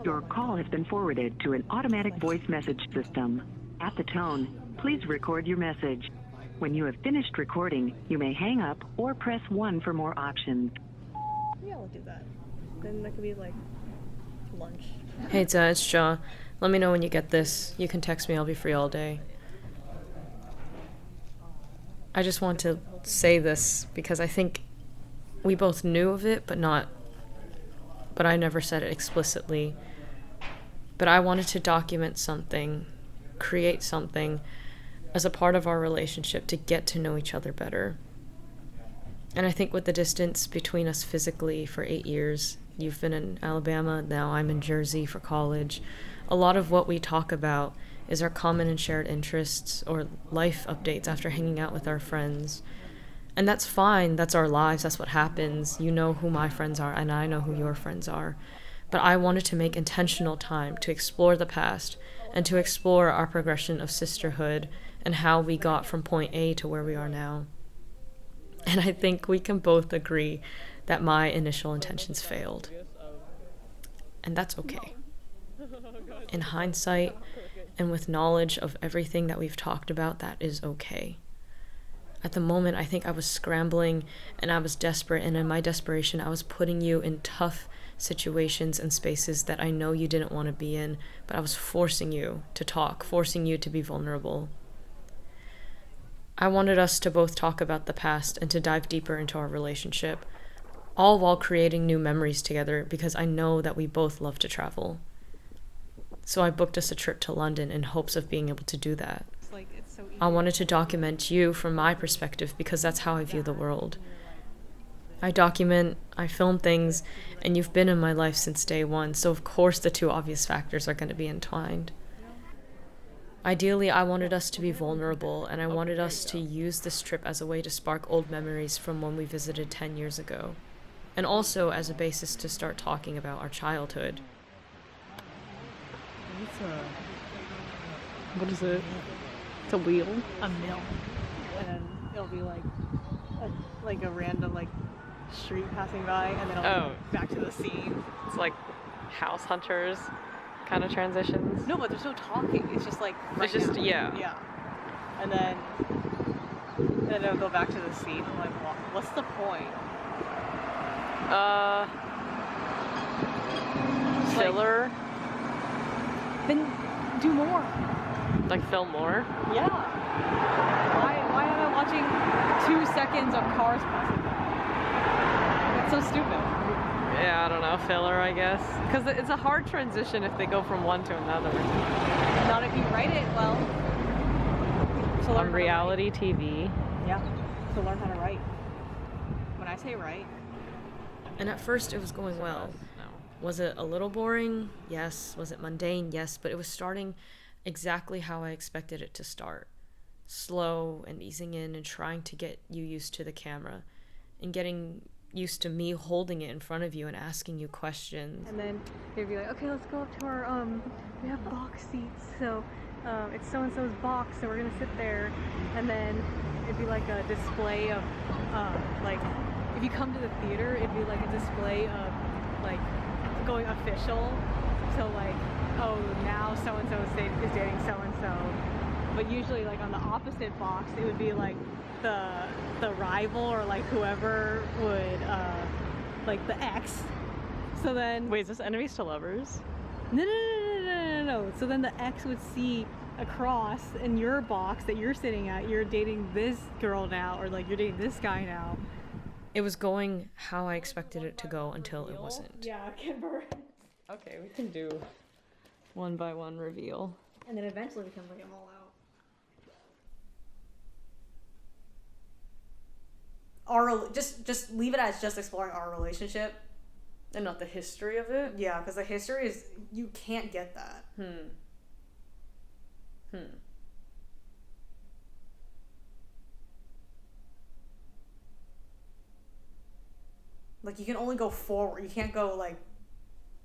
Your call has been forwarded to an automatic voice message system. At the tone, please record your message. When you have finished recording, you may hang up or press 1 for more options. Yeah, we'll do that. Then that could be like lunch. Hey, it's Jaw. Let me know when you get this. You can text me, I'll be free all day. I just want to say this because I think we both knew of it, but I never said it explicitly. But I wanted to document something, create something as a part of our relationship to get to know each other better. And I think with the distance between us physically for 8 years, you've been in Alabama, now I'm in Jersey for college, a lot of what we talk about is our common and shared interests or life updates after hanging out with our friends. And that's fine, that's our lives, that's what happens. You know who my friends are, and I know who your friends are. But I wanted to make intentional time to explore the past and to explore our progression of sisterhood and how we got from point A to where we are now. And I think we can both agree that my initial intentions failed. And that's okay. In hindsight, and with knowledge of everything that we've talked about, that is okay. At the moment, I think I was scrambling and I was desperate, and in my desperation, I was putting you in tough situations and spaces that I know you didn't want to be in, but I was forcing you to talk, forcing you to be vulnerable. I wanted us to both talk about the past and to dive deeper into our relationship, all while creating new memories together because I know that we both love to travel. So I booked us a trip to London in hopes of being able to do that. It's so easy. I wanted to document you from my perspective because that's how I view the world. I document, I film things, and you've been in my life since day one, so of course the two obvious factors are going to be entwined. Ideally, I wanted us to be vulnerable, and I wanted us to use this trip as a way to spark old memories from when we visited 10 years ago, and also as a basis to start talking about our childhood. What is it? It's a wheel. A mill. And then it'll be like a random street passing by, and then it'll be back to the scene. It's like House Hunters kind of transitions. No, but there's no talking. It's just like It's just, now. yeah. Yeah. And then it'll go back to the scene. I'm like, what's the point? Filler? Then do more. Like film more? Yeah. Why am I watching 2 seconds of cars passing by? That's so stupid. Yeah, I don't know, filler, I guess. Because it's a hard transition if they go from one to another. Not if you write it well. On reality TV. Yeah, to learn how to write. When I say write. And at first it was going well. Was it a little boring? Yes. Was it mundane? Yes. But it was starting exactly how I expected it to start. Slow and easing in and trying to get you used to the camera. And getting used to me holding it in front of you and asking you questions. And then they'd be like, okay, let's go up to our, we have box seats, so it's so-and-so's box, so we're gonna sit there. And then it'd be like a display of, if you come to the theater, it'd be like a display of, going official. So oh, now so-and-so is dating so-and-so. But usually on the opposite box, it would be the rival or whoever would the ex. So then Wait, is this enemies to lovers? no. So then the ex would see across in your box that you're sitting at, you're dating this girl now, or you're dating this guy now. It was going how I expected it to go until it wasn't. Yeah, convert. Okay, we can do one by one reveal. And then eventually becomes an all out. Just leave it as just exploring our relationship. And not the history of it? Yeah, because the history is, you can't get that. You can only go forward. You can't go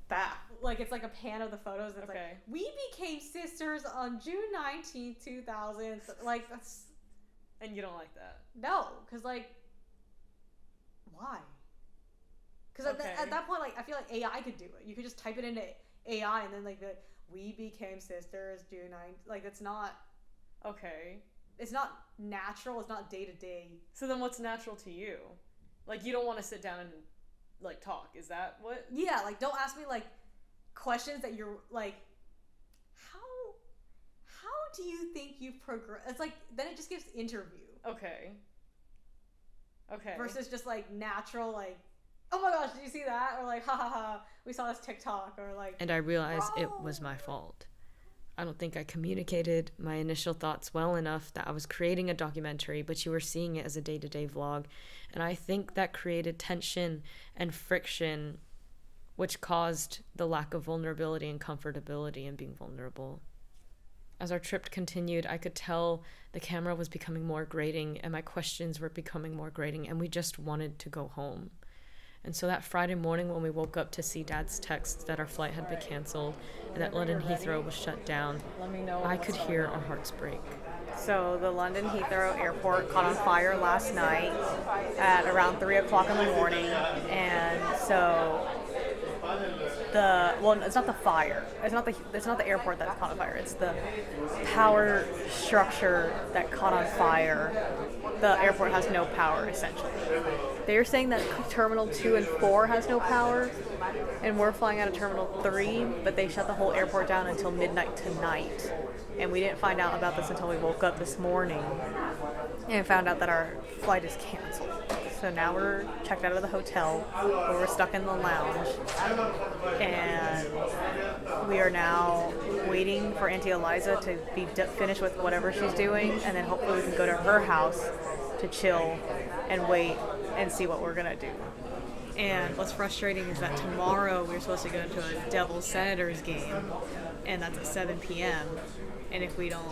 back. It's a pan of the photos, and it's we became sisters on June 19th, 2000. That's... And you don't like that? No, because why? Because Okay. at that point, I feel like AI could do it. You could just type it into AI and then like be like, we became sisters June 9th. Like it's not. Okay. It's not natural. It's not day to day. So then what's natural to you? Like you don't want to sit down and like talk. Is that what? Yeah, like don't ask me like questions that you're like, how do you think you've progressed? It's like then it just gives interview. Okay. Versus just like natural like, oh my gosh, did you see that? Or like, ha ha ha, we saw this TikTok. Or like, and I realized it was my fault. I don't think I communicated my initial thoughts well enough that I was creating a documentary, but you were seeing it as a day-to-day vlog. And I think that created tension and friction, which caused the lack of vulnerability and comfortability in being vulnerable. As our trip continued, I could tell the camera was becoming more grating and my questions were becoming more grating, and we just wanted to go home. And so that Friday morning when we woke up to see Dad's text that our flight had been canceled and that London Heathrow was shut down, I could hear our hearts break. So the London Heathrow airport caught on fire last night at around 3 o'clock in the morning. And so it's not the fire. It's not the airport that caught on fire. It's the power structure that caught on fire. The airport has no power, essentially. They're saying that Terminal 2 and 4 has no power, and we're flying out of Terminal 3, but they shut the whole airport down until midnight tonight. And we didn't find out about this until we woke up this morning and found out that our flight is canceled. So now we're checked out of the hotel, where we're stuck in the lounge, and we are now waiting for Auntie Eliza to be finished with whatever she's doing, and then hopefully we can go to her house to chill and wait and see what we're gonna do. And what's frustrating is that tomorrow we're supposed to go to a Devils Senators game, and that's at 7 p.m. And if we don't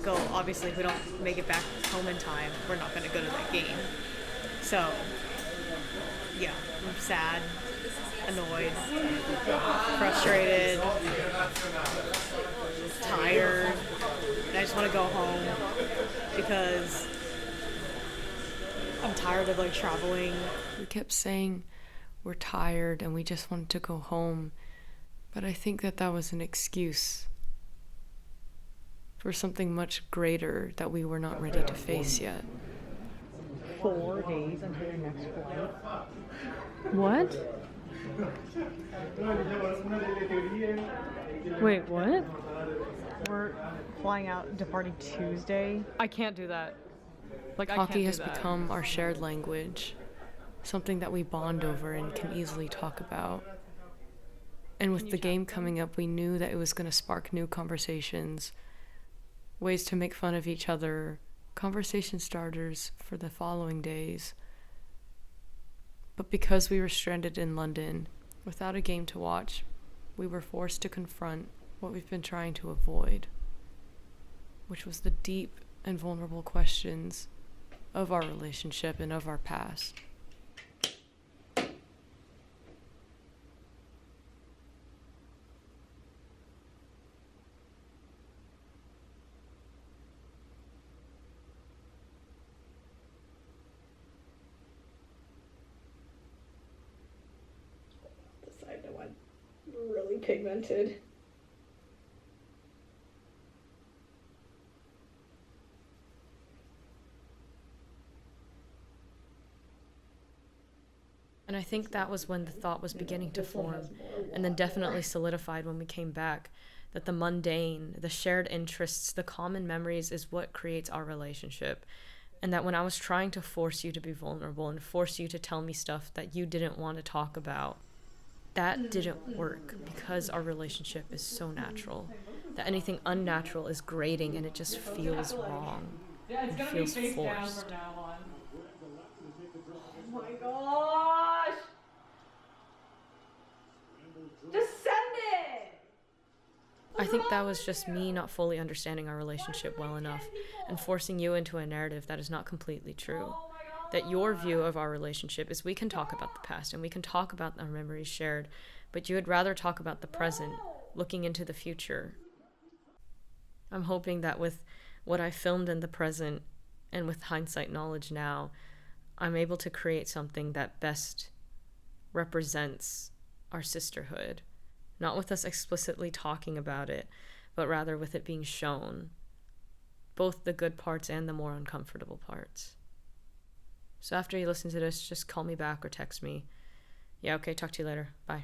go, obviously if we don't make it back home in time, we're not gonna go to that game. So, yeah, I'm sad, annoyed, frustrated, tired, and I just want to go home because I'm tired of like traveling. We kept saying we're tired and we just wanted to go home, but I think that was an excuse for something much greater that we were not ready to face yet. 4 days until your next flight. What? Wait, what? We're flying out, departing Tuesday. I can't do that. Hockey has become our shared language, something that we bond over and can easily talk about. And with the game coming up, we knew that it was going to spark new conversations, ways to make fun of each other, conversation starters for the following days. But because we were stranded in London, without a game to watch, we were forced to confront what we've been trying to avoid, which was the deep and vulnerable questions of our relationship and of our past. I know I'm really pigmented. And I think that was when the thought was beginning to form, and then definitely solidified when we came back, that the mundane, the shared interests, the common memories is what creates our relationship. And that when I was trying to force you to be vulnerable and force you to tell me stuff that you didn't want to talk about, that didn't work because our relationship is so natural. That anything unnatural is grating and it just feels wrong. It feels forced. Oh my gosh! Just send it! I think that was just me not fully understanding our relationship well enough and forcing you into a narrative that is not completely true. That your view of our relationship is we can talk about the past and we can talk about our memories shared, but you would rather talk about the present, looking into the future. I'm hoping that with what I filmed in the present and with hindsight knowledge now, I'm able to create something that best represents our sisterhood, Not with us explicitly talking about it, but rather with it being shown. Both the good parts and the more uncomfortable parts. So after you listen to this, just call me back or text me. Yeah, okay, talk to you later. Bye.